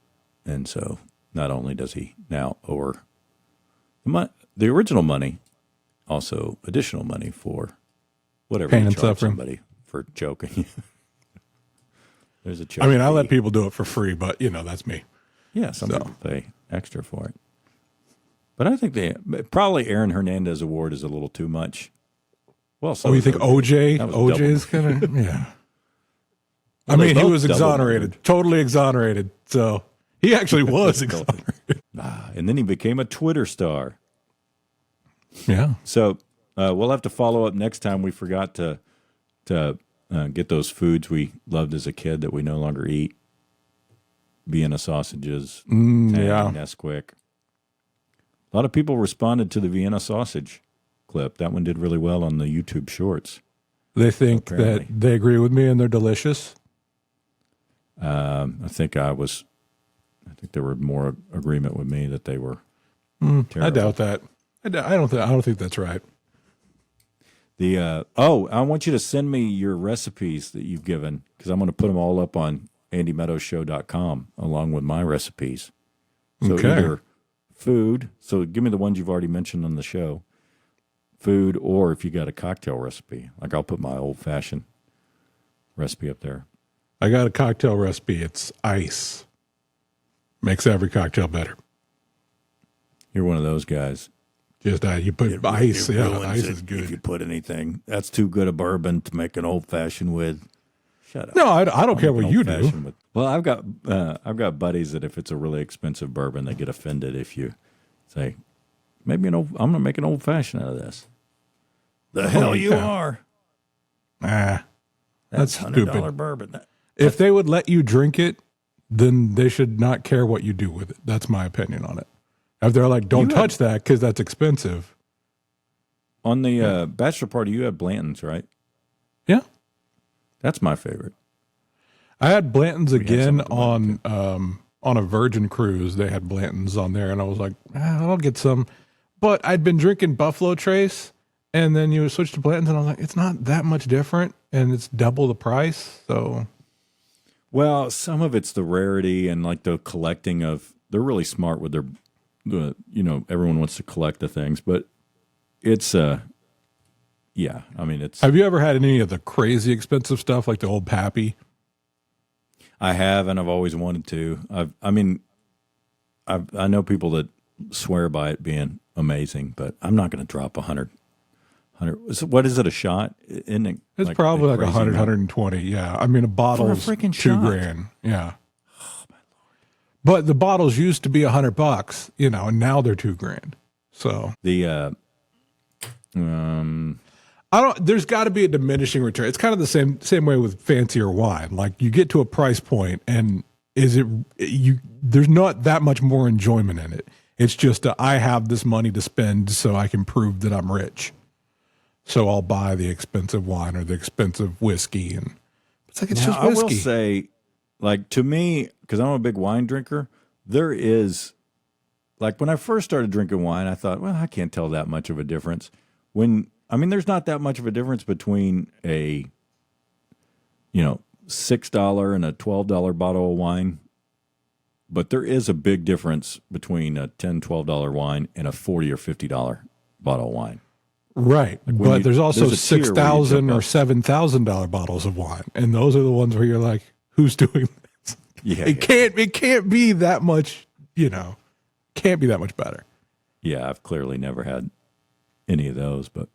And so not only does he now owe her the original money, also additional money for whatever pain you and charge suffering. Somebody for choking you. There's a choke. I let people do it for free, but that's me. Yeah, some people pay extra for it. But I think probably Aaron Hernandez award is a little too much. Well, so you think OJ? OJ is kind of, yeah. Well, he was exonerated, totally exonerated. So he actually was exonerated. And then he became a Twitter star. Yeah. So we'll have to follow up next time. We forgot to get those foods we loved as a kid that we no longer eat. Vienna sausages, Nesquik. A lot of people responded to the Vienna sausage clip. That one did really well on the YouTube Shorts. They think that they agree with me and they're delicious. I think there were more agreement with me that they were terrible. I doubt that. I don't think that's right. I want you to send me your recipes that you've given, because I'm going to put them all up on AndyMeadowsShow.com along with my recipes. So either food, so give me the ones you've already mentioned on the show, food, or if you got a cocktail recipe, like I'll put my old-fashioned recipe up there. I got a cocktail recipe. It's ice. Makes every cocktail better. You're one of those guys. Just you put ice. Ice is good. If you put anything, that's too good a bourbon to make an old-fashioned with. Shut up. No, I don't care what you do. Well, I've got buddies that if it's a really expensive bourbon, they get offended if you say, I'm going to make an old fashioned out of this. The hell you are. That's $100 stupid. bourbon. If they would let you drink it, then they should not care what you do with it. That's my opinion on it. If they're like, don't touch that because that's expensive. On the bachelor party, you had Blanton's, right? Yeah. That's my favorite. I had Blanton's again on a Virgin cruise. They had Blanton's on there, and I was like, I'll get some. But I'd been drinking Buffalo Trace, and then you switch to Blanton's, and I was like, it's not that much different, and it's double the price. So, well, some of it's the rarity and like the collecting of. They're really smart with their, everyone wants to collect the things, but it's yeah, I mean, it's. Have you ever had any of the crazy expensive stuff like the Old Pappy? I have, and I've always wanted to. I know people that swear by it being amazing, but I'm not going to drop 100. What is it, a shot? Isn't it? It's like probably like 100, 120. Yeah, I mean, a bottle for a freaking $2 shot. grand. Yeah. Oh my Lord! But the bottles used to be $100, you know, and now they're $2,000. So The there's got to be a diminishing return. It's kind of the same way with fancier wine. Like you get to a price point and there's not that much more enjoyment in it. It's just I have this money to spend so I can prove that I'm rich. So I'll buy the expensive wine or the expensive whiskey, and it's like it's just whiskey. I will say, like, to me, because I'm a big wine drinker, there is, like, when I first started drinking wine, I thought, well, I can't tell that much of a difference. There's not that much of a difference between a, $6 and a $12 bottle of wine. But there is a big difference between a $10, $12 wine and a $40 or $50 bottle of wine. Right. But there's also $6,000 or $7,000 bottles of wine. And those are the ones where you're like, who's doing this? Yeah. It can't be that much, can't be that much better. Yeah, I've clearly never had any of those, but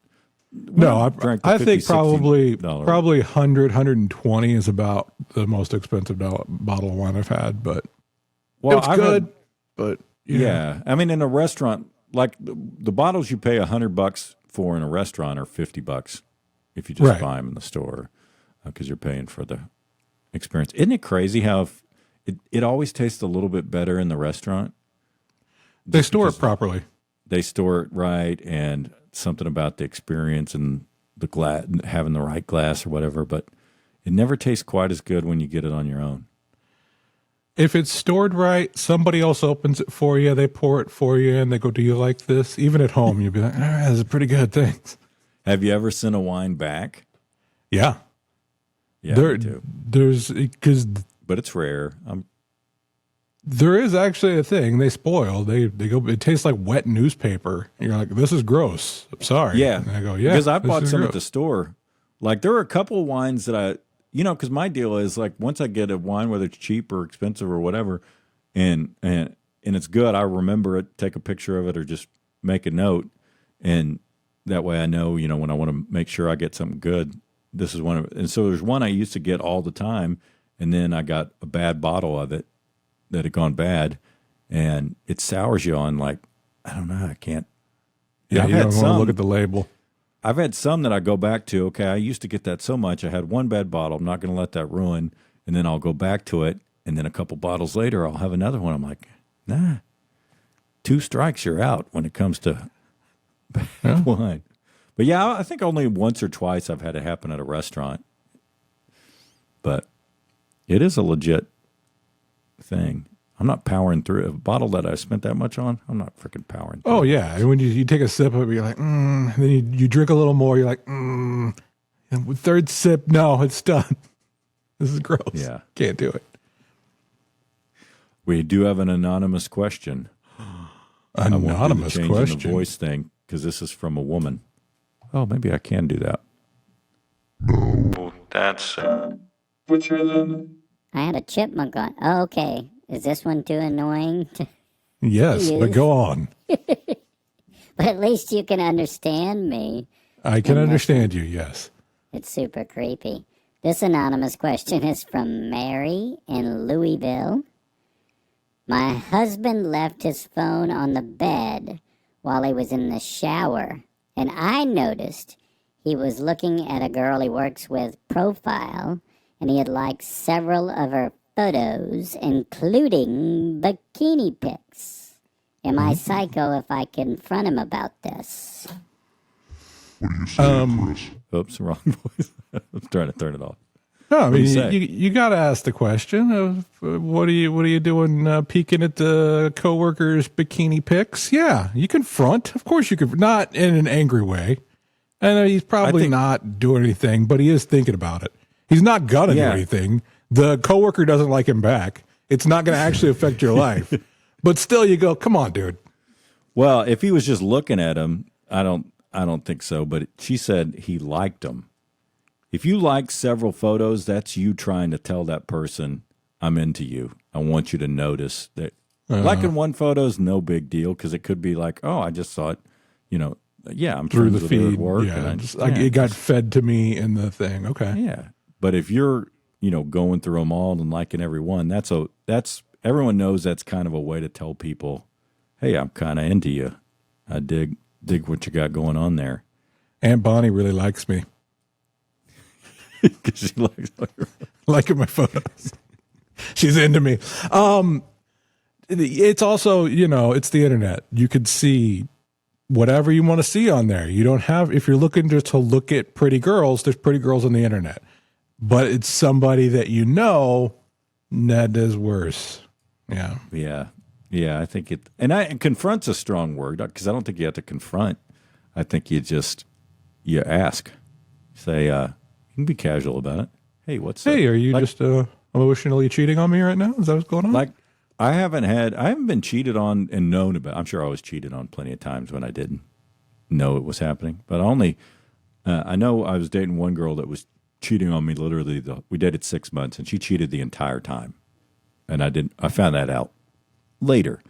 I think probably 100, 120 is about the most expensive bottle of wine I've had, but it's good. But yeah, I mean, in a restaurant, like the bottles you pay $100 for in a restaurant are $50 if you just buy them in the store because you're paying for the experience. Isn't it crazy how it always tastes a little bit better in the restaurant? They store it properly. They store it right, and something about the experience and the glass, having the right glass or whatever, but it never tastes quite as good when you get it on your own. If it's stored right, somebody else opens it for you, they pour it for you, and they go, do you like this? Even at home, you'll be like, this is pretty good, thanks. Have you ever sent a wine back? Yeah. Yeah, me too. But it's rare. There is actually a thing. They spoil. They go, it tastes like wet newspaper. And you're like, this is gross. I'm sorry. Yeah. And I go, yeah. Because I bought some at the store. Like, there are a couple of wines that because my deal is, like, once I get a wine, whether it's cheap or expensive or whatever, and it's good, I remember it, take a picture of it, or just make a note. And that way I know, when I want to make sure I get something good, this is one of it. And so there's one I used to get all the time, and then I got a bad bottle of it that had gone bad, and it sours you on, like, I don't know, I can't. Yeah, you don't want to look at the label. I've had some that I go back to, okay, I used to get that so much, I had one bad bottle, I'm not going to let that ruin, and then I'll go back to it, and then a couple bottles later, I'll have another one. I'm like, nah, 2 strikes, you're out when it comes to bad wine. But yeah, I think only once or twice I've had it happen at a restaurant. But it is a legit thing. I'm not powering through a bottle that I spent that much on. I'm not freaking powering through. Oh, yeah. And when you take a sip of it, you're like, and then you drink a little more, you're like, And with third sip, no, it's done. This is gross. Yeah. Can't do it. We do have an anonymous question. Anonymous I question. Changing the voice thing, because this is from a woman. Oh, maybe I can do that. No, that's what's your name? I had a chipmunk on. Oh, okay. Is this one too annoying? Yes, but go on. But at least you can understand me. I can understand you, yes. It's super creepy. This anonymous question is from Mary in Louisville. My husband left his phone on the bed while he was in the shower, and I noticed he was looking at a girl he works with profile, and he had liked several of her photos, including bikini pics. Am I psycho if I confront him about this? What do you say, Chris? Oops, wrong voice. I was trying to turn it off. No, I mean, you got to ask the question of what are you doing peeking at the coworker's bikini pics? Yeah, you confront. Of course you could, not in an angry way. And he's probably not doing anything, but he is thinking about it. He's not gonna do anything. The coworker doesn't like him back. It's not going to actually affect your life. But still, you go, come on, dude. Well, if he was just looking at him, I don't think so. But she said he liked them. If you like several photos, that's you trying to tell that person, I'm into you. I want you to notice that. Liking one photo is no big deal because it could be like, oh, I just saw it, I'm through the with feed. her at work. Yeah, and it got fed to me in the thing. Okay. Yeah. But if you're, going through them all and liking every one, that's everyone knows that's kind of a way to tell people, hey, I'm kind of into you. I dig what you got going on there. Aunt Bonnie really likes me. Because she likes liking my photos. She's into me. It's also, it's the internet. You could see whatever you want to see on there. You don't have, if you're looking just to look at pretty girls, there's pretty girls on the internet. But it's somebody that that is worse. Yeah. Yeah, I think it, and confront's a strong word, because I don't think you have to confront. I think you ask. Say, you can be casual about it. Hey, Hey, are you just emotionally cheating on me right now? Is that what's going on? Like, I haven't been cheated on and known about. I'm sure I was cheated on plenty of times when I didn't know it was happening. But I know I was dating one girl that was cheating on me literally. We dated 6 months, and she cheated the entire time. And I found that out later.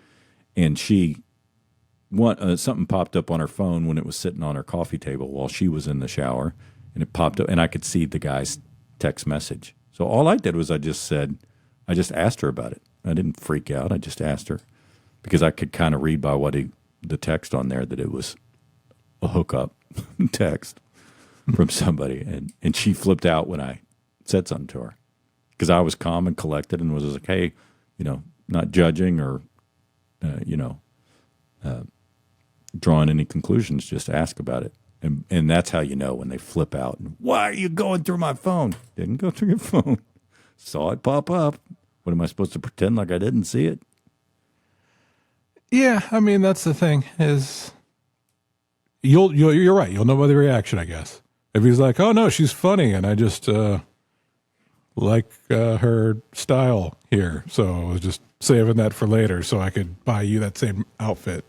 And something popped up on her phone when it was sitting on her coffee table while she was in the shower. And it popped up, and I could see the guy's text message. So all I did was I just asked her about it. I didn't freak out. I just asked her because I could kind of read by the text on there that it was a hookup text from somebody. And she flipped out when I said something to her because I was calm and collected and was like, hey, not judging or, drawing any conclusions, just ask about it. And that's how you know when they flip out. And, why are you going through my phone? Didn't go through your phone. Saw it pop up. What am I supposed to pretend like I didn't see it? Yeah, I mean that's the thing is, you're right. You'll know by the reaction, I guess. If he's like, "Oh no, she's funny," and I just like her style here, so I was just saving that for later, so I could buy you that same outfit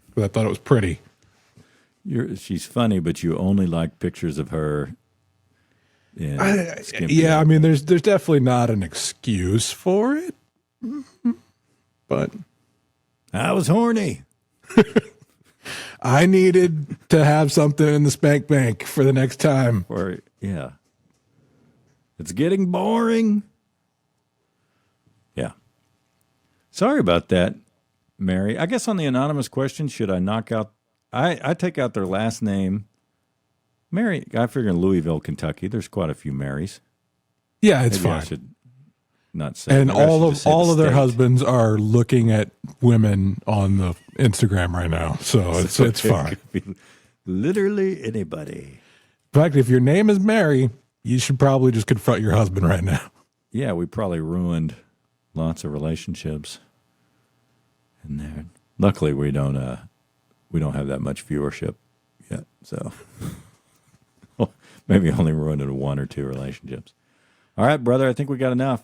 because I thought it was pretty. She's funny, but you only like pictures of her. I mean, there's definitely not an excuse for it, but I was horny. I needed to have something in the spank bank for the next time. It's getting boring. Yeah. Sorry about that, Mary. I guess on the anonymous question, should I knock out? I take out their last name. Mary, I figure in Louisville, Kentucky, there's quite a few Marys. Yeah, it's Maybe fine. I should not say. And all of their husbands are looking at women on the Instagram right now, so it's fine. Literally anybody. In fact, if your name is Mary, you should probably just confront your husband right now. Yeah, we probably ruined lots of relationships in there. Luckily, we don't have that much viewership yet, so maybe only ruined one or two relationships. All right, brother, I think we got enough.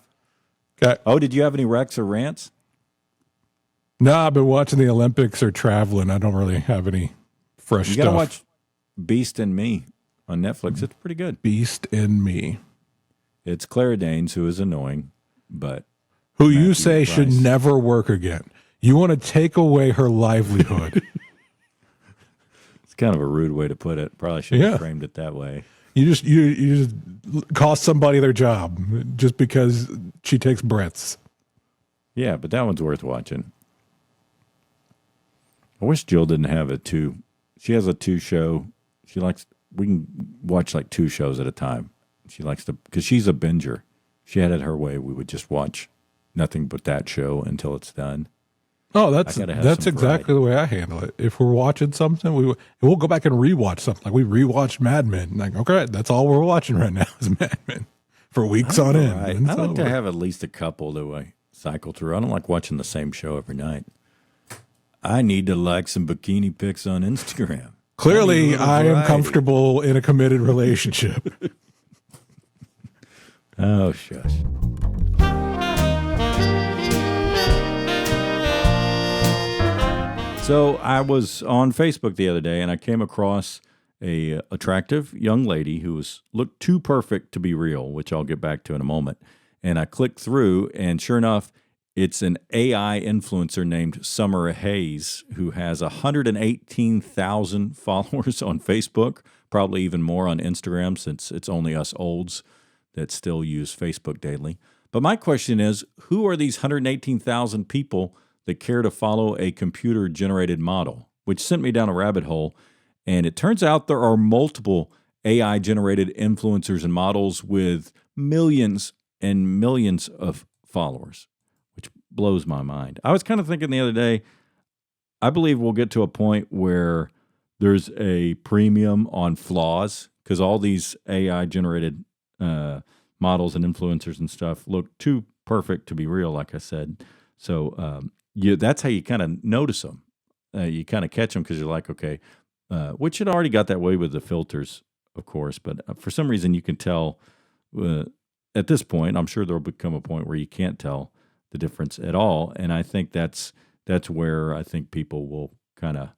Okay. Oh, did you have any recs or rants? No, I've been watching the Olympics or traveling. I don't really have any fresh stuff. You got to watch Beast and Me on Netflix. It's pretty good. Beast and Me. It's Clara Danes, who is annoying, but who you say should never work again. You want to take away her livelihood. It's kind of a rude way to put it. Probably should have framed it that way. You just cost somebody their job just because she takes breaths. Yeah, but that one's worth watching. I wish Jill didn't have a two. She has a 2-show. We can watch like 2 shows at a time. She likes to, because she's a binger. If she had it her way, we would just watch nothing but that show until it's done. Oh, that's exactly the way I handle it. If we're watching something, we'll go back and rewatch something. Like we rewatched Mad Men. Like, okay, that's all we're watching right now is Mad Men for weeks on end. Right. I like to have at least a couple that I cycle through. I don't like watching the same show every night. I need to like some bikini pics on Instagram. Clearly, I am comfortable in a committed relationship. Oh, shush. So I was on Facebook the other day, and I came across a attractive young lady who looked too perfect to be real, which I'll get back to in a moment. And I clicked through, and sure enough, it's an AI influencer named Summer Hayes who has 118,000 followers on Facebook, probably even more on Instagram since it's only us olds that still use Facebook daily. But my question is, who are these 118,000 people that care to follow a computer-generated model? Which sent me down a rabbit hole. And it turns out there are multiple AI-generated influencers and models with millions and millions of followers, which blows my mind. I was kind of thinking the other day, I believe we'll get to a point where there's a premium on flaws because all these AI-generated models and influencers and stuff look too perfect to be real, like I said. So that's how you kind of notice them. You kind of catch them because you're like, okay, which had already got that way with the filters, of course. But for some reason, you can tell at this point. I'm sure there will become a point where you can't tell the difference at all. And I think that's where I think people will kind of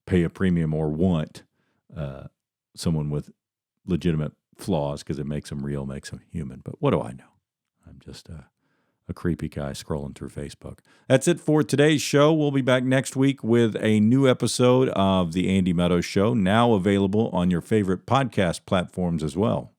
pay a premium or want someone with legitimate flaws because it makes them real, makes them human. But what do I know? I'm just a creepy guy scrolling through Facebook. That's it for today's show. We'll be back next week with a new episode of the Andy Meadows Show, now available on your favorite podcast platforms as well.